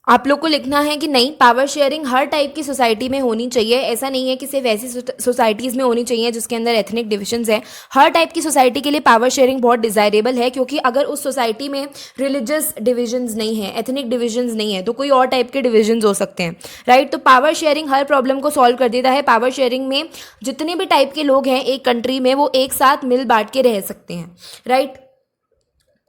आप लोग को लिखना है कि नहीं, पावर शेयरिंग हर टाइप की society में होनी चाहिए। ऐसा नहीं है कि सिर्फ ऐसी सोसाइटीज़ में होनी चाहिए जिसके अंदर एथनिक डिविजन्स है। हर टाइप की सोसाइटी के लिए पावर शेयरिंग बहुत डिज़ायरेबल है, क्योंकि अगर उस सोसाइटी में रिलीजियस डिविजन्स नहीं है, एथनिक डिविजन्स नहीं है, तो कोई और टाइप के डिविजन्स हो सकते हैं, राइट। तो पावर शेयरिंग हर प्रॉब्लम को सॉल्व कर देता है। पावर शेयरिंग में जितने भी टाइप के लोग हैं एक कंट्री में वो एक साथ मिल बांट के रह सकते हैं, right.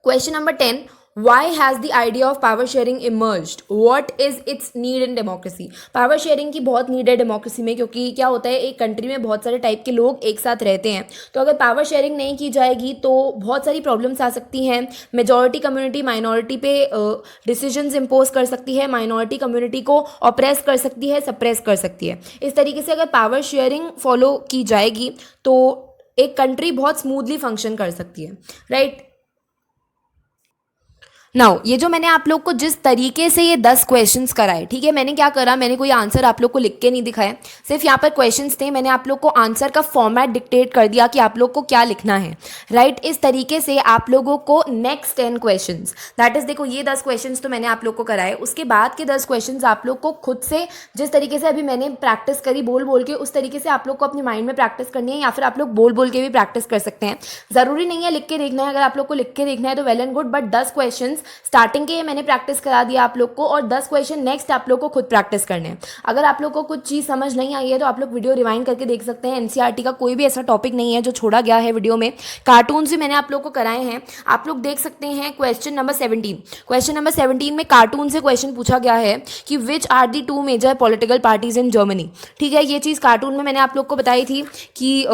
Question number 10, Why has the idea of power sharing emerged? What is its need in democracy? Power sharing की बहुत नीड है डेमोक्रेसी में, क्योंकि क्या होता है एक कंट्री में बहुत सारे टाइप के लोग एक साथ रहते हैं, तो अगर पावर शेयरिंग नहीं की जाएगी तो बहुत सारी प्रॉब्लम्स आ सकती हैं। मेजॉरिटी कम्युनिटी माइनॉरिटी पे डिसीजंस इम्पोज कर सकती है, माइनॉरिटी कम्युनिटी को ऑप्रेस कर सकती है, सप्रेस कर सकती है। इस तरीके से अगर पावर शेयरिंग फॉलो की जाएगी तो एक कंट्री बहुत स्मूथली फंक्शन कर सकती है, राइट। नाउ ये जो मैंने आप लोग को जिस तरीके से ये 10 क्वेश्चंस कराए, ठीक है, मैंने क्या करा, मैंने कोई आंसर आप लोग को लिख के नहीं दिखाया, सिर्फ यहाँ पर क्वेश्चंस थे, मैंने आप लोग को आंसर का फॉर्मेट डिक्टेट कर दिया कि आप लोग को क्या लिखना है, राइट। इस तरीके से आप लोगों को नेक्स्ट 10 क्वेश्चंस, दैट इज, देखो ये 10 क्वेश्चंस तो मैंने आप लोग को कराए, उसके बाद के 10 क्वेश्चंस आप लोग को खुद से जिस तरीके से अभी मैंने प्रैक्टिस करी बोल बोल के, उस तरीके से आप लोग को अपनी माइंड में प्रैक्टिस करनी है, या फिर आप लोग बोल बोल के भी प्रैक्टिस कर सकते हैं। ज़रूरी नहीं है लिख के देखना है, अगर आप लोग को लिख के देखना है तो well and good, but 10 question starting के मैंने प्रैक्टिस करा दिया आप लोग को, और 10 क्वेश्चन नेक्स्ट आप लोग को खुद प्रैक्टिस करने हैं। अगर आप लोग को कुछ चीज़ समझ नहीं आई है तो आप लोग वीडियो रिवाइंड करके देख सकते हैं। एनसीईआरटी का कोई भी ऐसा टॉपिक नहीं है जो छोड़ा गया है वीडियो में। कार्टून्स भी मैंने आप लोग को कराए हैं, आप लोग देख सकते हैं। क्वेश्चन नंबर 17, क्वेश्चन नंबर 17 में कार्टून से क्वेश्चन पूछा गया है कि which are the 2 major political parties in Germany, ठीक है। ये चीज़ कार्टून में मैंने आप लोग को बताई थी कि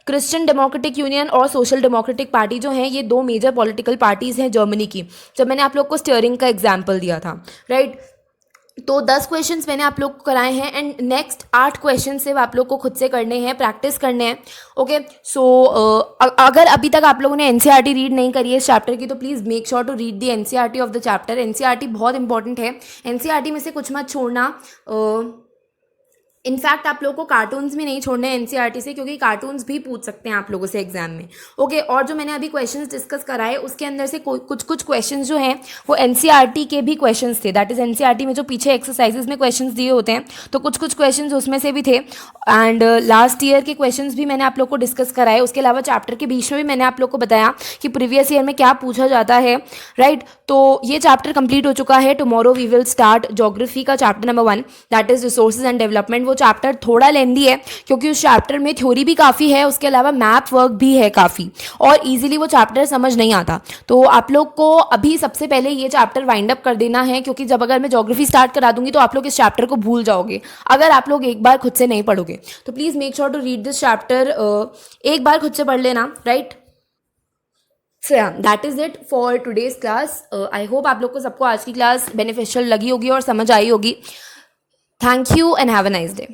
क्रिश्चियन डेमोक्रेटिक यूनियन और सोशल डेमोक्रेटिक पार्टी जो हैं ये 2 मेजर पॉलिटिकल पार्टीज़ हैं जर्मनी की, जब मैंने आप लोग को स्टीयरिंग का एग्जाम्पल दिया था, राइट। तो 10 क्वेश्चंस मैंने आप लोग को कराए हैं, एंड नेक्स्ट 8 क्वेश्चन सिर्फ आप लोग को खुद से करने हैं, प्रैक्टिस करने हैं, ओके। सो अगर अभी तक आप लोगों ने एनसीईआरटी रीड नहीं करी है इस चैप्टर की, तो please make sure to read the NCERT of the chapter. NCERT बहुत इंपॉर्टेंट है, एनसीईआरटी में से कुछ मत छोड़ना। इनफैक्ट आप लोगों को कार्टून्स भी नहीं छोड़ने हैं एनसीईआरटी से, क्योंकि कार्टून्स भी पूछ सकते हैं आप लोगों से एग्जाम में, ओके। और जो मैंने अभी क्वेश्चंस डिस्कस कराए उसके अंदर से कुछ कुछ क्वेश्चंस जो हैं वो एनसीईआरटी के भी क्वेश्चंस थे, दैट इज एनसीईआरटी में जो पीछे एक्सरसाइजेस में क्वेश्चंस दिए होते हैं, तो कुछ कुछ क्वेश्चंस उसमें से भी थे। एंड लास्ट ईयर के क्वेश्चंस भी मैंने आप लोग को डिस्कस कराए। उसके अलावा चैप्टर के बीच में भी मैंने आप लोग को बताया कि प्रीवियस ईयर में क्या पूछा जाता है, राइट। तो ये चैप्टर कंप्लीट हो चुका है। Tomorrow we will start geography का chapter number 1, that is resources and development. वो चैप्टर थोड़ा लेंदी है क्योंकि उस चैप्टर में थ्योरी भी काफ़ी है, उसके अलावा मैथ वर्क भी है काफ़ी, और ईजिली वो चैप्टर समझ नहीं आता। तो आप लोग को अभी सबसे पहले ये चैप्टर वाइंड अप कर देना है, क्योंकि जब अगर मैं ज्योग्राफी स्टार्ट करा दूंगी तो आप लोग इस चैप्टर को भूल जाओगे अगर आप लोग एक बार खुद से नहीं पढ़ोगे। तो please make sure to read this chapter, एक बार खुद से पढ़ लेना, right. So yeah that is it for today's class. I hope आप लोग को सबको आज की क्लास बेनिफिशियल लगी होगी और समझ आई होगी। Thank you and have a nice day.